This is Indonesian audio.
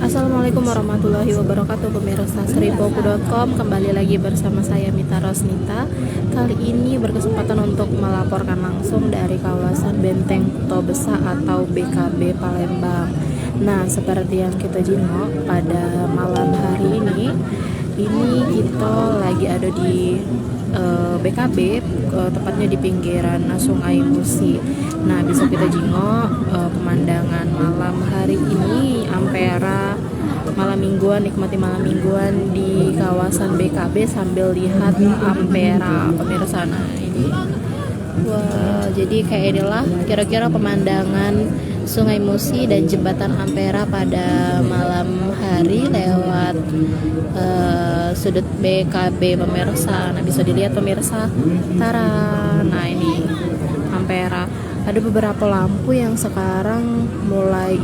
Assalamualaikum warahmatullahi wabarakatuh, pemirsa seripoku.com. Kembali lagi bersama saya Mita Rosnita. Kali ini berkesempatan untuk melaporkan langsung dari kawasan Benteng Kuto Besa atau BKB Palembang. Nah, seperti yang kita jengok pada malam hari ini kita lagi ada di BKB, tepatnya di pinggiran Sungai Musi. Nah, bisa kita jengok pemandangan malam hari ini Ampera malam mingguan, nikmati malam mingguan di kawasan BKB sambil lihat Ampera, pemirsa. Nah, ini wah, jadi kayak inilah kira-kira pemandangan Sungai Musi dan jembatan Ampera pada malam hari lewat sudut BKB, pemirsa. Nah, bisa dilihat pemirsa, tara. Nah, ini Ampera. Ada beberapa lampu yang sekarang mulai